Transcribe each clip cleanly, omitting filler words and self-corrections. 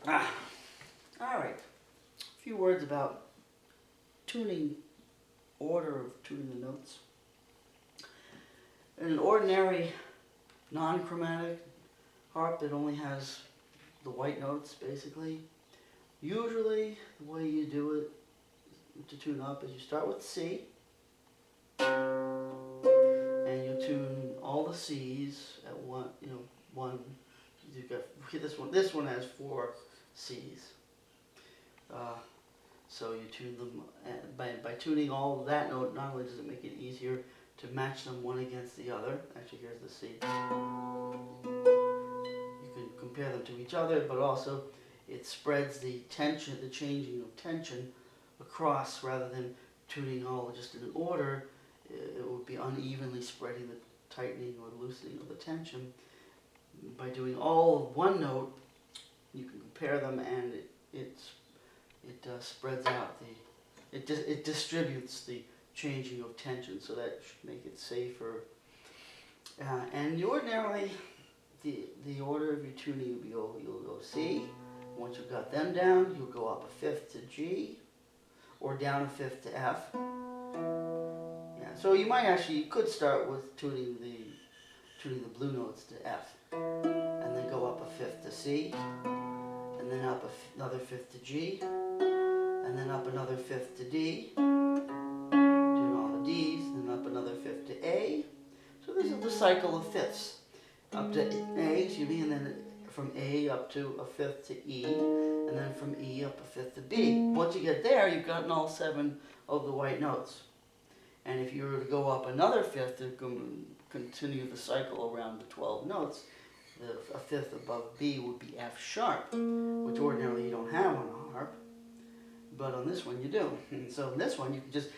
All right. A few words about tuning, order of tuning the notes. In an ordinary non-chromatic harp that only has the white notes, basically, usually the way you do it to tune up is you start with C, and you tune all the C's at one. You got this one. This one has 4 C's. So you tune them by tuning all of that note. Not only does it make it easier to match them one against the other. Actually, here's the C. You can compare them to each other, but also it spreads the tension, the changing of tension across, rather than tuning all just in an order. It would be unevenly spreading the tightening or loosening of the tension. By doing all of one note, you can compare them, and it spreads out it distributes the changing of tension, so that should make it safer. And ordinarily, the order of your tuning, you'll go C. Once you've got them down, you'll go up a fifth to G, or down a fifth to F. Yeah, so you could start with tuning the blue notes to F, and then go up a fifth to C, and then up another fifth to G, and then up another fifth to D, doing all the Ds, then up another fifth to A. So this is the cycle of fifths. Up to A, and then from A up to a fifth to E, and then from E up a fifth to B. Once you get there, you've gotten all 7 of the white notes. And if you were to go up another fifth to continue the cycle around the 12 notes, a fifth above B would be F sharp, which ordinarily you don't have on a harp, but on this one you do. And so in this one you can just,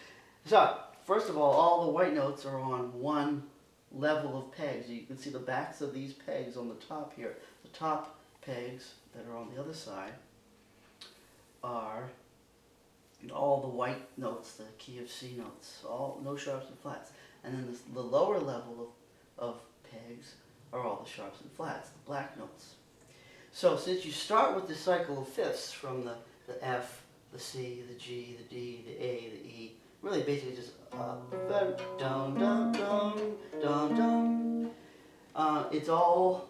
first of all the white notes are on one level of pegs. You can see the backs of these pegs on the top here. The top pegs that are on the other side are all the white notes, the key of C notes, no sharps and flats. And then the lower level of pegs are all the sharps and flats, the black notes. So since you start with the cycle of fifths from the F, the C, the G, the D, the A, the E, really basically just up, dum, dum, dum, dum, dum.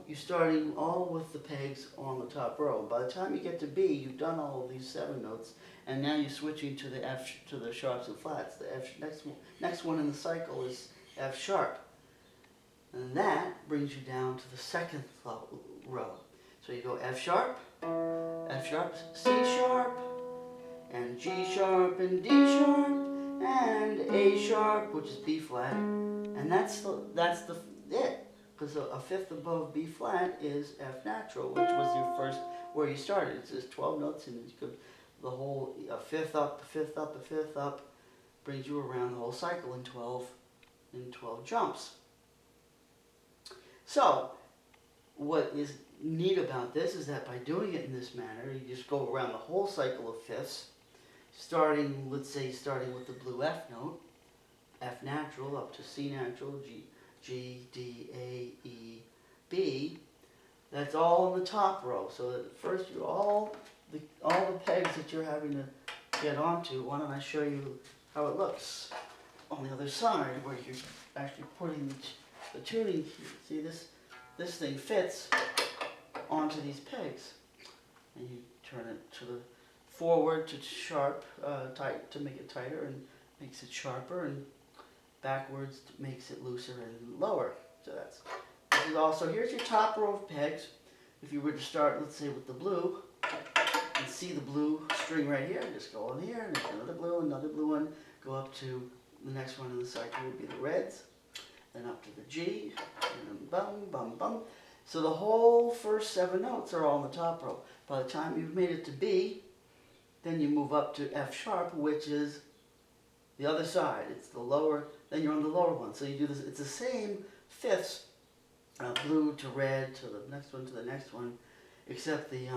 You're starting all with the pegs on the top row. By the time you get to B, you've done all of these 7 notes, and now you're switching to the F, to the sharps and flats. The next one in the cycle is F sharp. And that brings you down to the 2nd row. So you go F sharp, C sharp, and G sharp, and D sharp, and A sharp, which is B flat, and that's it. Because a fifth above B flat is F natural, which was your first, where you started. It says 12 notes, and you could, a fifth up, a fifth up, a fifth up, brings you around the whole cycle in 12 jumps. So, what is neat about this is that by doing it in this manner, you just go around the whole cycle of fifths, starting with the blue F note, F natural up to C natural, G, D, A, E, B. That's all in the top row. So at first all the pegs that you're having to get onto. Why don't I show you how it looks on the other side, where you're actually putting the tuning. See, this thing fits onto these pegs, and you turn it to the forward to sharp, tight to make it tighter, and makes it sharper, and backwards makes it looser and lower. So this is also, here's your top row of pegs. If you were to start, let's say, with the blue, and see the blue string right here, just go on here, and another blue one, go up to the next one in the cycle would be the reds, then up to the G, and then bum, bum, bum. So the whole first 7 notes are all in the top row. By the time you've made it to B, then you move up to F sharp, which is the other side. It's the lower, then you're on the lower one. So you do this, it's the same fifths, blue to red to the next one to the next one, except the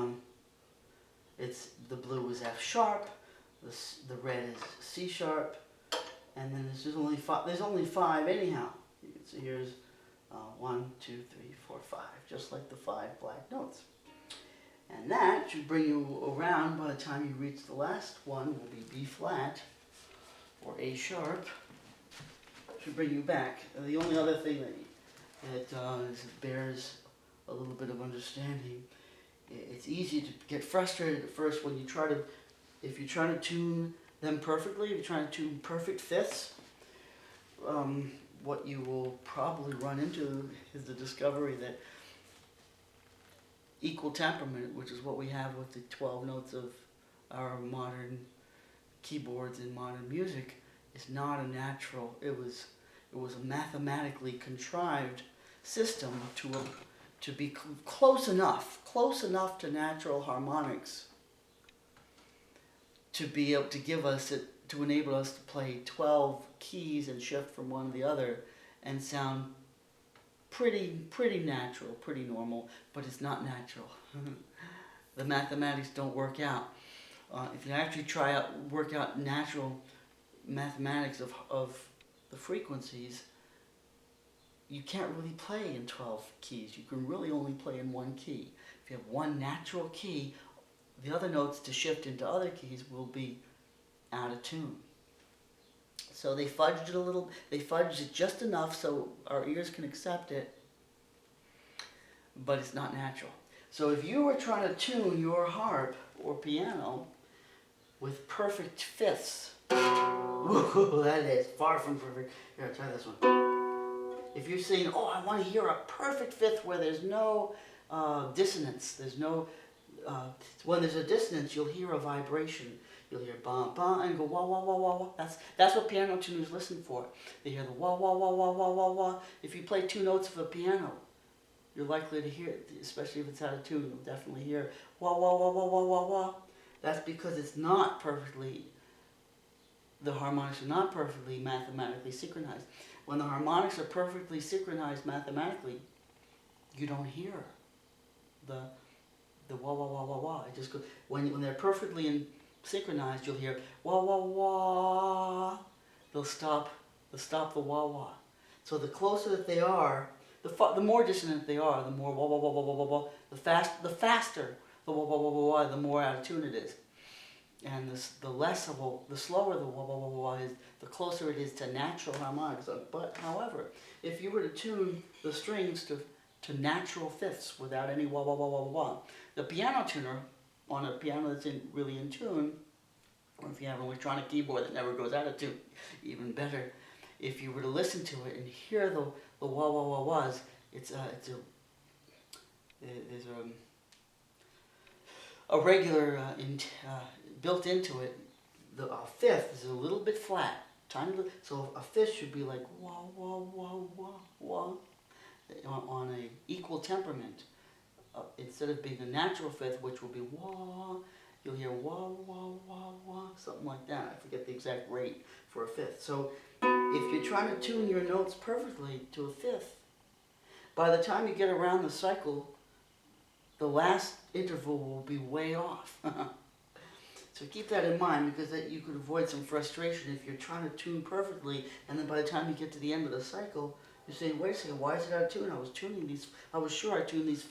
blue is F sharp, the red is C sharp, and then there's only 5 anyhow. You can see here's 1, 2, 3, 4, 5, just like the 5 black notes. And that should bring you around by the time you reach the last one, will be B flat or A sharp. Should bring you back. The only other thing that bears a little bit of understanding, it's easy to get frustrated at first when you try to, if you try to tune them perfectly, if you're trying to tune perfect fifths, what you will probably run into is the discovery that equal temperament, which is what we have with the 12 notes of our modern keyboards in modern music, is not a natural. It was a mathematically contrived system to be close enough to natural harmonics to be able to give us it, to enable us to play 12 keys and shift from one to the other and sound pretty natural, pretty normal, but it's not natural. The mathematics don't work out. If you actually work out natural mathematics of the frequencies, you can't really play in 12 keys. You can really only play in one key. If you have one natural key, the other notes to shift into other keys will be out of tune. So they fudged it a little, they fudged it just enough so our ears can accept it, but it's not natural. So if you were trying to tune your harp or piano with perfect fifths, whoa, that is far from perfect. Here, try this one. If you're saying, oh, I want to hear a perfect fifth where there's no dissonance, there's no, when there's a dissonance, you'll hear a vibration. You'll hear bum bum and go wah wah wah wah wah. That's what piano tuners listen for. They hear the wah wah wah wah wah wah wah. If you play two notes of a piano, you're likely to hear it, especially if it's out of tune. You'll definitely hear wah wah wah wah wah wah wah. That's because it's not perfectly. The harmonics are not perfectly mathematically synchronized. When the harmonics are perfectly synchronized mathematically, you don't hear the wah wah wah wah wah. It just goes when they're perfectly synchronized. You'll hear wah wah wah. They'll stop the wah wah. So the closer that they are, the more dissonant they are, the more wah wah wah wah wah wah wah. The faster the wah wah wah wah wah, the more out of tune it is. And the slower the wah wah wah wah is, the closer it is to natural harmonics. But however, if you were to tune the strings to natural fifths without any wah wah wah wah wah, the piano tuner on a piano that's really in tune, or if you have an electronic keyboard that never goes out of tune, even better. If you were to listen to it and hear the wah wah wah wahs, there's a regular built into it. The fifth is a little bit flat, tiny little, so a fifth should be like wah wah wah wah wah on a equal temperament. Instead of being a natural fifth, which will be wah, you'll hear wah wah wah wah, something like that. I forget the exact rate for a fifth. So if you're trying to tune your notes perfectly to a fifth, by the time you get around the cycle, the last interval will be way off. So keep that in mind, because you could avoid some frustration if you're trying to tune perfectly, and then by the time you get to the end of the cycle, you're saying, wait a second, why is it out of tune? I was sure I tuned these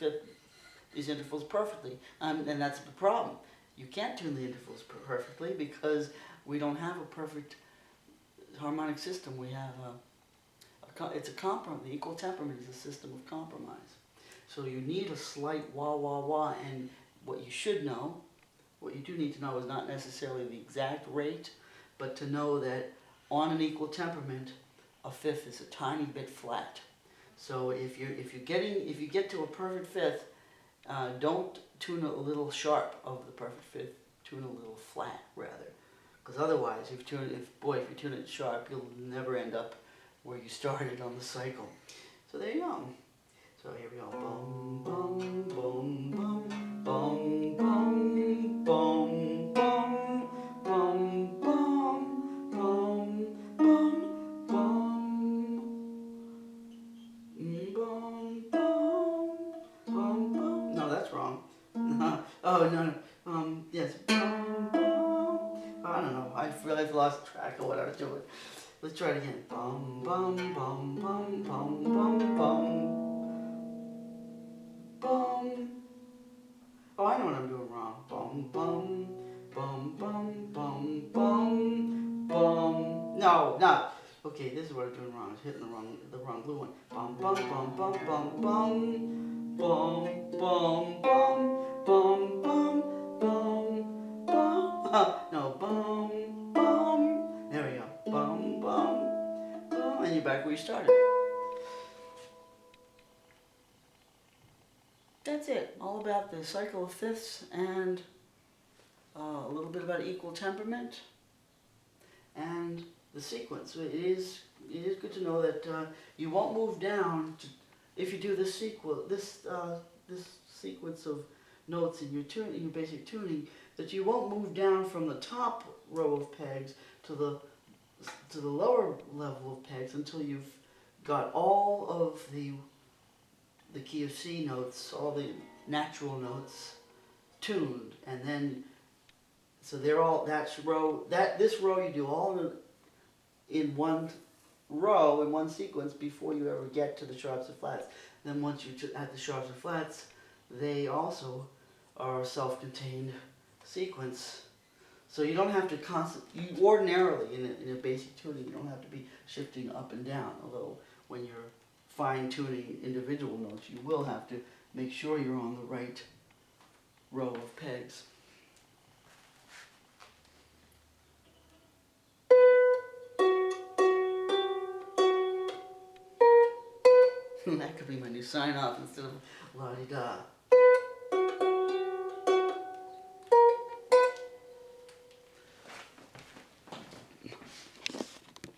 intervals perfectly. And that's the problem. You can't tune the intervals perfectly because we don't have a perfect harmonic system. We have it's a compromise. The equal temperament is a system of compromise. So you need a slight wah wah wah, and what you should know, what you do need to know is not necessarily the exact rate, but to know that on an equal temperament, a fifth is a tiny bit flat. So if you get to a perfect fifth, don't tune a little sharp of the perfect fifth. Tune a little flat rather, because otherwise, if you tune it sharp, you'll never end up where you started on the cycle. So there you go. So here we go. Bum bum bum bum bum bum bum bum bum bum bum bum bum bum bum bum. No, that's wrong. Oh no. Yes. Bum bum. I don't know. I feel I've lost track of what I was doing. Let's try it again. Bum bum bum bum bum bum bum. Bum, Oh, I know what I'm doing wrong. Bum, bum, bum, bum, bum, bum, bum. No, no. Okay, this is what I'm doing wrong. It's hitting the wrong blue one. Bum, bum, bum, bum, bum, bum. Bum, bum, bum, bum, bum, bum, bum. No, bum, bum. There we go. Bum, bum, bum. And you're back where you started. That's it. All about the cycle of fifths and a little bit about equal temperament and the sequence. It is good to know that you won't move down to, if you do this sequence of notes in your basic tuning, that you won't move down from the top row of pegs to the lower level of pegs until you've got all of the key of C notes, all the natural notes tuned, and then so they're all this row you do all in one row in one sequence before you ever get to the sharps and flats. Then once you add the sharps and flats, they also are a self-contained sequence. So you don't have to you ordinarily in a basic tuning you don't have to be shifting up and down. Although when you're fine-tuning individual notes, you will have to make sure you're on the right row of pegs. That could be my new sign-off instead of la-di-da.